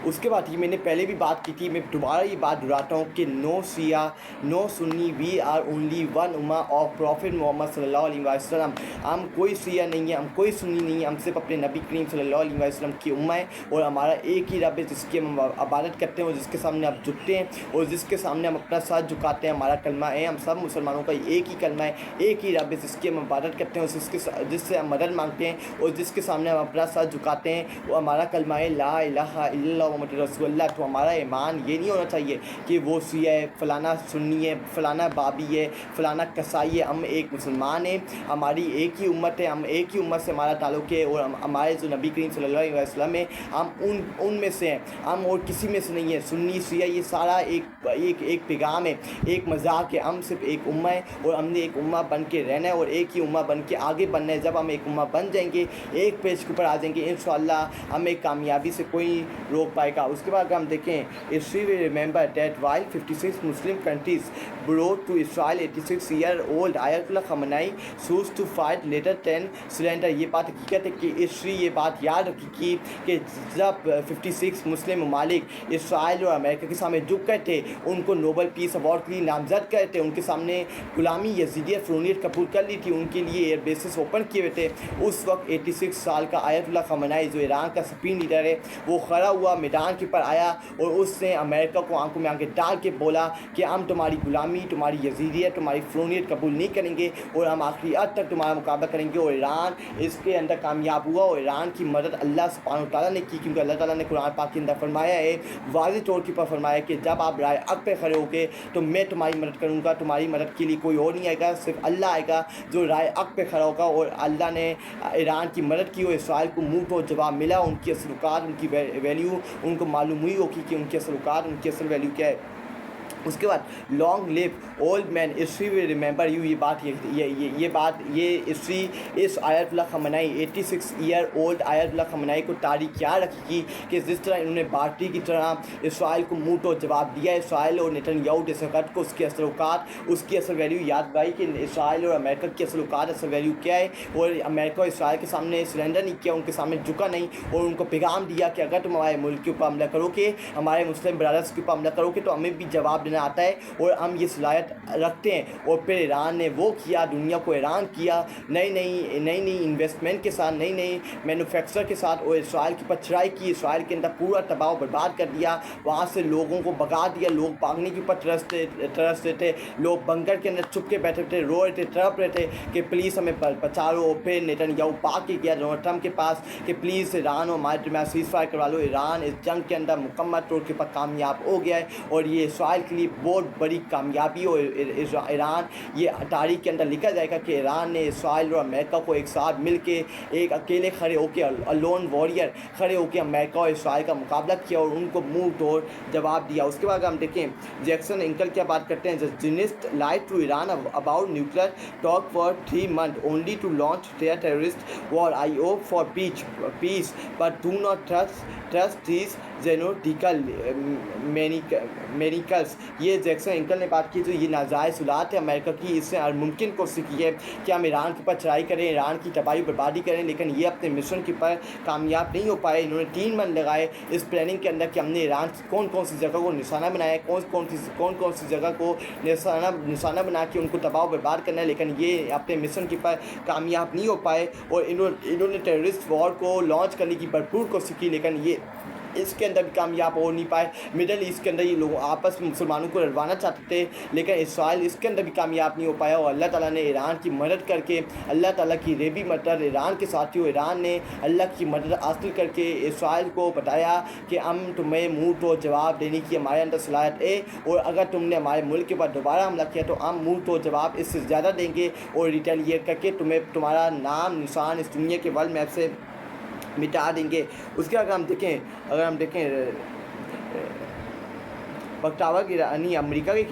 اس کے بعد یہ میں نے پہلے بھی بات کی تھی، میں دوبارہ یہ بات دہراتا ہوں کہ نو شیعہ نو سنی، وی آر اونلی ون امہ آف پروفٹ محمد صلی اللہ علیہ وسلم. ہم کوئی شیعہ نہیں ہے، ہم کوئی سنی نہیں ہے، ہم صرف اپنے نبی کریم صلی اللہ علیہ وسلم کی امہ ہے، اور ہمارا ایک ہی رب ہے جس کی ہم عبادت کرتے ہیں اور جس کے سامنے آپ جھکتے ہیں اور جس کے سامنے ہم اپنا ساتھ جھکاتے ہیں. ہمارا کلمہ ہے، ہم سب مسلمانوں کا ایک ہی کلمہ ہے، ایک ہی رب ہے جس کی ہم عبادت کرتے ہیں اور جس سے ہم مدد مانگتے ہیں اور جس کے سامنے ہم اپنا ساتھ جھکاتے ہیں، وہ ہمارا کلمہ ہے لا الہ الا اللہ محمد رسول اللہ. تو ہمارا ایمان یہ نہیں ہونا چاہیے کہ وہ شیعہ ہے، فلانا سنی ہے، فلانا بابی ہے، فلانا کسائی ہے. ہم ایک مسلمان ہیں، ہماری ایک ہی امت ہے، ہم ایک ہی امت سے ہمارا تعلق ہے، اور ہمارے جو نبی کریم صلی اللہ علیہ وسلم ہے ہم ان میں سے ہیں، ہم اور کسی میں سے نہیں ہیں. سنی شیعہ یہ سارا ایک پیغام ہے، ایک مذاق ہے. ہم صرف ایک امہ ہے اور ہم نے ایک امہ بن کے رہنا ہے اور ایک ہی امہ بن کے آگے بننا ہے. جب ہم ایک امہ بن جائیں گے، ایک پیج کے اوپر آ جائیں گے، انشاءاللہ ہمیں کامیابی سے کوئی روک پائے گا. اس کے بعد ہم دیکھیں history will remember that while 56 Muslim countries brought to Israel 86-year-old آیت اللہ خامنائی choose to fight later than surrender. یہ بات حقیقت ہے کہ ہسٹری یہ بات یاد رکھے گی کہ جب 56 مسلم ممالک اسرائیل اور امریکہ کے سامنے جھک گئے تھے، ان کو نوبل پیس ایوارڈ کے لیے نامزد کرے تھے، ان کے سامنے غلامی، یزیدیت، فرونیت قبول کر لی تھی، ان کے لیے ایئر بیسز اوپن کیے ہوئے تھے، اس وقت 86 سال کا آیت اللہ خامنائی جو ایران کا سپریم لیڈر ہے وہ کھڑا ہوا، میدان کے پر آیا اور اس نے امریکہ کو آنکھوں میں آنکھیں ڈال کے بولا کہ ہم تمہاری غلامی، تمہاری یزیدیت، تمہاری فرونیت قبول نہیں کریں گے اور ہم آخری حد تک تمہارا مقابلہ کریں گے. اور ایران اس کے اندر کامیاب ہوا اور ایران کی مدد اللہ سبحانہ تعالیٰ نے کی، کیونکہ اللہ تعالیٰ نے قرآن پاک کے اندر فرمایا ہے، واضح طور کے پر فرمایا کہ جب آپ رائے حق پہ کھڑے ہو گے تو میں تمہاری مدد کروں گا. تمہاری مدد کے لیے کوئی اور نہیں آئے گا، صرف اللہ آئے گا جو رائے حق پہ کھڑا ہوگا. اور اللہ نے ایران کی مدد کی اور اسرائیل کو منہ تو جواب ملا. ان کی اصل اوقات، ان کی ویلیو ان کو معلوم ہوئی ہوگی کہ ان کی اصل اوقات، ان کی اصل ویلیو کیا ہے. اس کے بعد long live old man history will remember you. یہ بات یہ ہسٹری اس آیت اللہ خامنائی 86 ایئر اولڈ آیت اللہ خامنائی کو تاریخ یاد رکھے گی کہ جس طرح انہوں نے بھارتی کی طرح اسرائیل کو منہ تو جواب دیا، اسرائیل اور نیتنیاہو جیسے غد کو اس کی اصل اوقات، اس کی اصل ویلیو یاد دلائی کہ اسرائیل اور امریکہ کی اصل اوقات، اصل ویلیو کیا ہے. اور امریکہ اور اسرائیل کے سامنے سرنڈر نہیں کیا، ان کے سامنے جھکا نہیں، اور ان کو پیغام دیا کہ اگر تم ہمارے ملک کے اوپر حملہ کرو گے، ہمارے مسلم برادرز کے اوپر حملہ کرو گے تو ہمیں بھی جواب آتا ہے اور ہم یہ صلاحیت رکھتے ہیں. اور پھر ایران نے وہ کیا، دنیا کو ایران کیا نئی انویسٹمنٹ کے ساتھ، نئی مینوفیکچر کے ساتھ، اور اسرائیل کی پچھرائی کی، اسرائیل کے اندر پورا تباہ و برباد کر دیا، وہاں سے لوگوں کو بھگا دیا. لوگ بھاگنے کے اوپر ترستے تھے، لوگ بنکر کے اندر چھپ کے بیٹھے تھے، رو رہے تھے، تڑپ رہے تھے کہ پلیز ہمیں بچا لو. پھر نیتنیاہو بھاگ کے گیا ڈونلڈ ٹرمپ کے پاس کہ پلیز ایران اور ہمارے درمیان سیز فائر کروا لو. ایران اس جنگ کے اندر مکمل طور کے پر کامیاب ہو گیا ہے اور یہ اسرائیل کے لیے بہت بڑی کامیابی. اور ایران یہ تاریخ کے اندر لکھا جائے گا کہ ایران نے اسرائیل اور امریکہ کو ایک ساتھ مل کے ایک اکیلے کھڑے ہو کے لون واریر کھڑے ہو کے امریکہ اور اسرائیل کا مقابلہ کیا اور ان کو منہ توڑ جواب دیا. اس کے بعد ہم دیکھیں جیکسن انکل کیا بات کرتے ہیں. Journalist light to Iran about nuclear talk for 3 months only to launch their terrorist war. I hope for peace but do not trust these xenodical miracles. یہ جیکسن انکل نے بات کی جو یہ ناجائز صلاحات ہے امریکہ کی، اس سے ہر ممکن کوشش کی ہے کہ ہم ایران کے اوپر چڑھائی کریں، ایران کی تباہی بربادی کریں، لیکن یہ اپنے مشن کے اوپر کامیاب نہیں ہو پائے. انہوں نے 3 month لگائے اس پلاننگ کے اندر کہ ہم نے ایران کی کون سی جگہ کو نشانہ بنایا ہے، کون سی جگہ کو نشانہ بنا کے ان کو تباہ و برباد کرنا ہے، لیکن یہ اپنے مشن کے اوپر کامیاب نہیں ہو پائے. اور انہوں نے ٹیررسٹ وار کو لانچ کرنے کی بھرپور کوشش کی، لیکن یہ اس کے اندر بھی کامیاب ہو نہیں پائے. مڈل ایسٹ کے اندر یہ لوگ آپس میں مسلمانوں کو لڑوانا چاہتے تھے، لیکن اسرائیل اس کے اندر بھی کامیاب نہیں ہو پایا. اور اللہ تعالیٰ نے ایران کی مدد کر کے، اللہ تعالیٰ کی ریبی مدد ایران کے ساتھیوں، ایران نے اللہ کی مدد حاصل کر کے اسرائیل کو بتایا کہ ہم تمہیں منہ تو جواب دینے کی ہمارے اندر صلاحیت ہے، اور اگر تم نے ہمارے ملک کے بعد دوبارہ حملہ کیا تو ہم منہ تو جواب اس سے زیادہ دیں گے اور ریٹیلیٹ کر کے تمہارا نام نشان اس دنیا کے ورلڈ میپ سے مٹا دیں گے. اس کے اگر ہم دیکھیں बख्तावर गिलानी अमेरिका के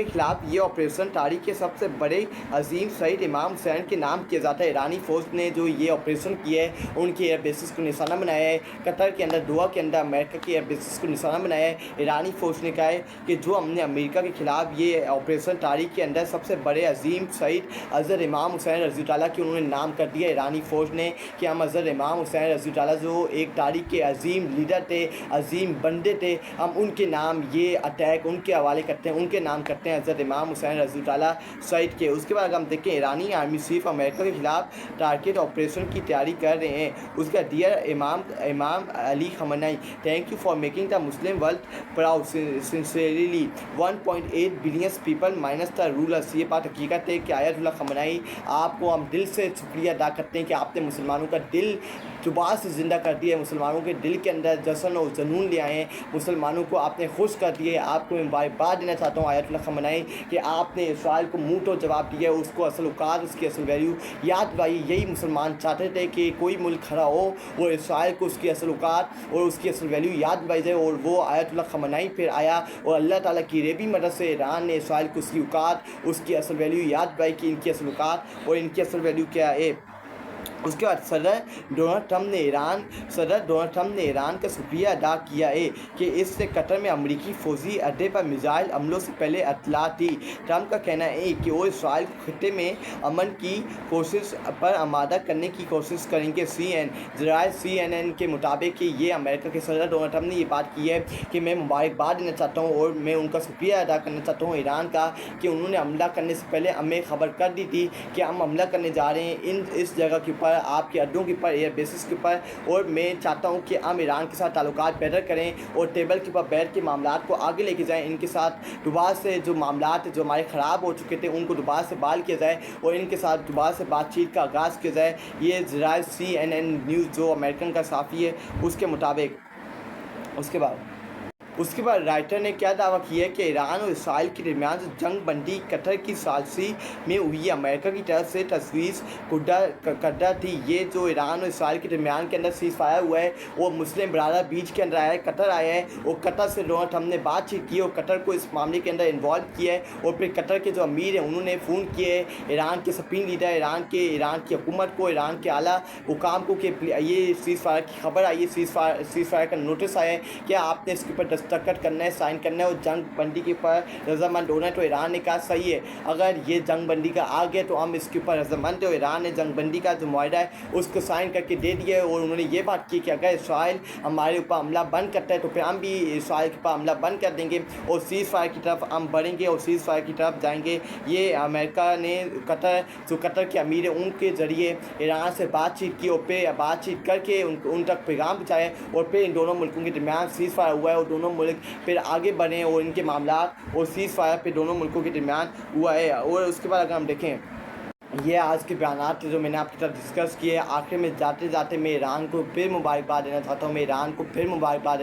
खिलाफ ये ऑपरेशन तारीख के सबसे बड़े अजीम शहीद इमाम हुसैन के नाम किया जाता है। ईरानी फ़ौज ने जो ये ऑपरेशन किया है उनके एयर बेसिस को निशाना बनाया है। कतर के अंदर दोहा के अंदर अमेरिका के एयर बेसिस को निशाना बनाया है। ईरानी फ़ौज ने कहा है कि जो हमने अमेरिका के ख़िलाफ़ ये ऑपरेशन तारीख के अंदर सबसे बड़े अजीम शहीद हज़रत इमाम हुसैन रज़ी ताला की उन्होंने नाम कर दिया ईरानी फ़ौज ने कि हम हज़रत इमाम हुसैन रज़ी ताला जो एक तारीख के अजीम लीडर थे, अजीम बंदे थे, हम उनके नाम ये अटैक उनके हवाले करते हैं, उनके नाम करते हैं हज़रत इमाम हुसैन रज़ी ताला शहीद के। उसके बाद हम देखें ईरानी आर्मी चीफ अमेरिका के खिलाफ टारगेट ऑपरेशन की तैयारी कर रहे हैं। उसका डियर इमाम Ali Khamenei, thank you for making the Muslim world proud sincerely 1.8 billion people minus the rulers. ये बात हकीकत है कि आयतुल्लाह खamenei आपको हम दिल से शुक्रिया अदा करते हैं कि आपने मुसलमानों का दिल दोबारा से ज़िंदा कर दिया है, मुसलमानों के दिल के अंदर जश्न और जुनून ले आए हैं, मुसलमानों को आपने खुश कर दिए। आपको मैं मुबारकबाद देना चाहता हूँ आयतुल्लाह खamenei कि आपने इसराइल को मुँह तो जवाब दिया, उसको असल औकात, उसकी असल वैल्यू याद दिलाई। यही मुसलमान चाहते थे कि कोई मुल्क खड़ा हो और इसराइल को उसकी असल औकात और उसकी असल वैल्यू याद दिलाई जाए, और वो आयतुल्लाह खamenei फिर आया और अल्लाह ताला की रेबी मदद से ईरान ने इसराइल को उसकी औकात, उसकी असल वैल्यू याद दिलाई कि इनकी असल औकात और इनकी असल वैल्यू क्या है। उसके बाद सदर डोनाल्ड ट्रम्प ने ईरान का शुक्रिया अदा किया है कि इससे कतर में अमरीकी फ़ौजी अड्डे पर मिसाइल हमलों से पहले इत्तला थी। ट्रम्प का कहना है कि वो इसराइल को खत्े में अमन की कोशिश पर आमादा करने की कोशिश करेंगे। CNN के मुताबिक कि ये अमेरिका के सदर डोनाल्ड ट्रम्प ने ये बात की है कि मैं मुबारकबाद देना चाहता हूँ और मैं उनका शुक्रिया अदा करना चाहता हूँ ईरान का कि उन्होंने हमला करने से पहले हमें खबर कर दी थी कि हम हमला करने जा रहे हैं इस जगह के ऊपर, आपके अड्डों के ऊपर, एयर बेसिस के ऊपर, और मैं चाहता हूं कि हम ईरान के साथ ताल्लुकात बेहतर करें और टेबल के ऊपर बैठ के मामलात को आगे लेके जाएं। इनके साथ दोबारा से जो मामलात जो हमारे ख़राब हो चुके थे उनको दोबारा से बहाल किया जाए और इनके साथ दोबारा से बातचीत का आगाज़ किया जाए। ये ज़राए CNN न्यूज़ जो अमेरिकन का साफ़ी है उसके मुताबिक। उसके बाद राइटर ने क्या दावा किया है कि ईरान और इसराइल के दरमियान जो जंग बंदी कतर की सालसी में हुई अमेरिका की तरफ से तजवीज़ करदा थी। ये जो ईरान और इसराइल के दरमियान के अंदर सीज़ फायर हुआ है वो मुस्लिम बरादर बीच के अंदर आया है, कतर आया है और कतर से डोनाल्ड ट्रम्प ने बातचीत की और कतर को इस मामले के अंदर इन्वॉल्व किया है और फिर कतर के जो अमीर हैं उन्होंने फ़ोन किए ईरान के सुप्रीम लीडर, ईरान की हुकूमत को, ईरान के आला हुकाम को कि ये सीज़ फायर की खबर आई है, सीज़ फायर का नोटिस आया है, क्या आपने इसके ऊपर दस्तखत करना है, साइन करना है और जंग बंदी के ऊपर रजामंद होना है। तो ईरान ने कहा सही है, अगर ये जंग बंदी का आ गया तो हम इसके ऊपर रजामंद है। और ईरान ने जंग बंदी का जो मुआहदा है उसको साइन करके दे दिया और उन्होंने ये बात की कि अगर इसराइल हमारे ऊपर हमला बंद करता है तो फिर हम भी इसराइल के ऊपर हमला बंद कर देंगे और सीज़ फायर की तरफ हम बढ़ेंगे और सीज़ फायर की तरफ जाएंगे। ये अमेरिका ने कतर के अमीर है उनके ज़रिए ईरान से बातचीत की और फिर बातचीत करके उन तक पैगाम पहुँचाए और फिर इन दोनों मुल्कों के दरमियान सीज़ फायर हुआ है और दोनों मुल्क फिर आगे बढ़े और इनके मामलात और सीज़ फायर पे दोनों मुल्कों के दरमियान हुआ है। और उसके बाद अगर हम देखें ये आज के बयानात जो मैंने आपके साथ डिस्कस किए, आखिर में जाते जाते मैं ईरान को फिर मुबारकबाद देना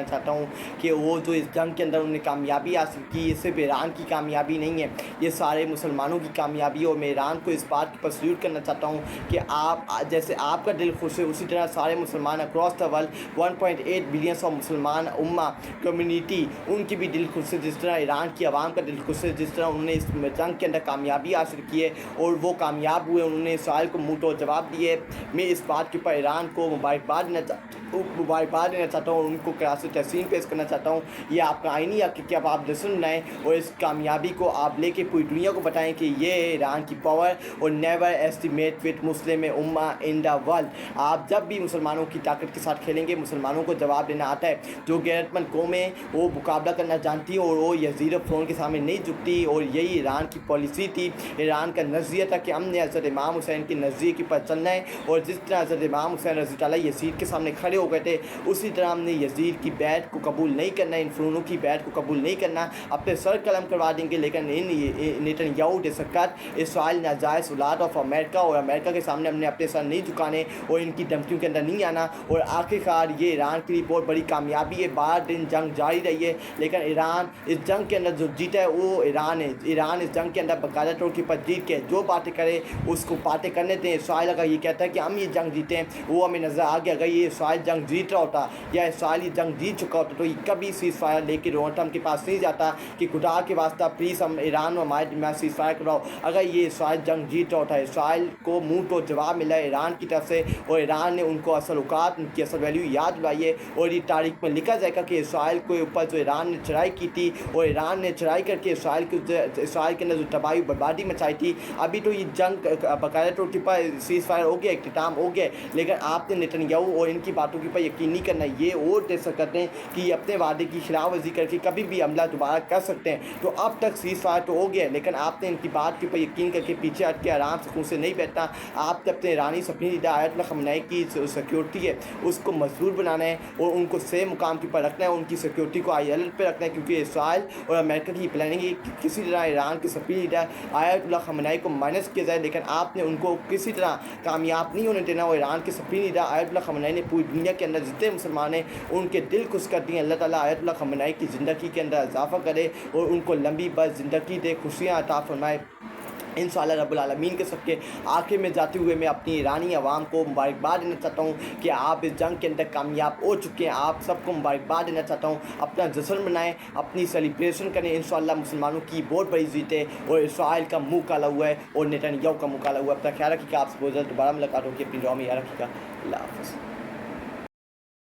चाहता हूँ कि वो जो इस जंग के अंदर उन्होंने कामयाबी हासिल की, ये सिर्फ ईरान की कामयाबी नहीं है, ये सारे मुसलमानों की कामयाबी है। और मैं ईरान को इस बात पर सल्यूट करना चाहता हूँ कि आप जैसे आपका दिल खुश है उसी तरह सारे मुसलमान across the world 1.8 billion of मुसलमान उम्मा कम्युनिटी उनकी भी दिल खुश है, जिस तरह ईरान की आवाम का दिल खुश है, जिस तरह उन्होंने इस जंग के अंदर कामयाबी हासिल की है और वो कामयाब हुए, उन्होंने इसराइल को मुंह तोड़ जवाब दिए। मैं इस बात के ऊपर ईरान को मुबारकबाद देना चाहता हूँ और उनको करासी तहसीन पेश करना चाहता हूँ। ये आपका आईनी हक कि अब आप जश्न मनाएं और इस कामयाबी को आप लेके पूरी दुनिया को बताएं कि ये है ईरान की पावर और never estimate with Muslim Umma in the world. आप जब भी मुसलमानों की ताकत के साथ खेलेंगे, मुसलमानों को जवाब देना आता है। जो गैरतमंद कौमें वो मुकाबला करना जानती हैं और वो यजीद फ़्रौन के सामने नहीं झुकती और यही ईरान की पॉलिसी थी, ईरान का नज़रिया था कि हमने हज़रत इमाम हुसैन के नज़रिए के पर चलना है और जिस तरह हज़रत इमाम हुसैन रज़ी ताला यजीद के सामने खड़े हो गए थे उसी तरह हमने यजीद की बैत को कबूल नहीं करना, इन फ़्रौनों की बैत को कबूल नहीं करना, अपने सर कलम करवा देंगे। लेकिन इन नेतन्याहू दस्तखत इसराइल नाजायज़ औलाद ऑफ अमेरिका और अमेरिका के सामने हमने अपने सर नहीं झुकाने और इनकी धमकियों के अंदर नहीं आना। और आखिरकार ये ईरान के लिए बहुत बड़ी कामयाबी है। 12 दिन जंग जारी रही है लेकिन ईरान इस जंग के अंदर जो जीता है वो ईरान है। ईरान इस जंग के अंदर बाकायदा तौर पर जीत के जो बातें करे उसको बातें करने दें। इसराइल अगर ये कहता है कि हम ये जंग जीते हैं वो हमें नज़र आ गया, अगर ये इसराइल जंग जीत रहा होता या इसराइल ये जंग जीत चुका होता तो ये कभी सीज़ फायर लेके डोनाल्ड ट्रंप के पास नहीं जाता कि खुदा के वास्ता प्लीज़ हम ईरान और हमारे दरमियान सीज़ फायर कराओ। अगर ये इसराइल जंग जीत रहा होता, इसराइल को मुंह तो जवाब मिला है ईरान की तरफ से और ईरान ने उनको असल औकात, उनकी असल वैल्यू याद दिलाई है और ये तारीख में लिखा जाएगा कि इसराइल के ऊपर जो ईरान ने चढ़ाई की थी और ईरान ने चढ़ाई करके इसराइल के अंदर जो तबाही बर्बादी मचाई थी। अभी तो ये जंग बाकायदा तौर पर सीज़ फायर हो गया, इख्तिताम हो गया, लेकिन आपने नेतन्याहू और इनकी बातों के ऊपर यकीन नहीं करना। ये और दे सकते हैं कि ये अपने वादे की खिलाफ वर्जी करके कभी भी हमला दोबारा कर सकते हैं। तो अब तक सीज़ फायर तो हो गया, लेकिन आपने इनकी बात के ऊपर यकीन करके पीछे हट के आराम से खुद से नहीं बैठना। आपने अपने ईरानी सपनी लीडर आयतुल्लाह खamenei की सिक्योरिटी है उसको मजबूत बनाना है और उनको सेम मुकाम के ऊपर रखना है, उनकी सिक्योरिटी को हाई अलर्ट पे रखना है, क्योंकि इसराइल और अमेरिका की प्लानिंग है कि किसी तरह ईरान के सपनी लीडर आयतुल्लाह खamenei को माइनस किया जाए, लेकिन आपने उनको किसी तरह कामयाब नहीं होने देना। और ईरान के सपनी लीडर आयतुल्लाह खamenei ने पूरी दुनिया के अंदर जितने मुसलमान हैं उनके दिल खुश कर दिए। अल्लाह ताला आयतुल्लाह खamenei की ज़िंदगी के अंदर इजाफ़ा करे और उनको लंबी बस ज़िंदगी दे, खुशियाँ अता फरमाए इंशाअल्लाह रब्बुल आलमीन के सबके। आखिर में जाते हुए मैं अपनी ईरानी आवाम को मुबारकबाद देना चाहता हूँ कि आप इस जंग के अंदर कामयाब हो चुके हैं। आप सबको मुबारकबाद देना चाहता हूँ, अपना जश्न मनाएं, अपनी सेलिब्रेशन करें। इंशाअल्लाह मुसलमानों की बहुत बड़ी जीत है और इसराइल का मुँह काला हुआ है और नेतन्याहू का मुँह काला हुआ है। अपना ख्याल रखिएगा, आपसे बहुत जल्द दोबारा मुलाकात होगी। अपनी दुआ में याद रखिएगा। अल्लाह हाफ़िज़।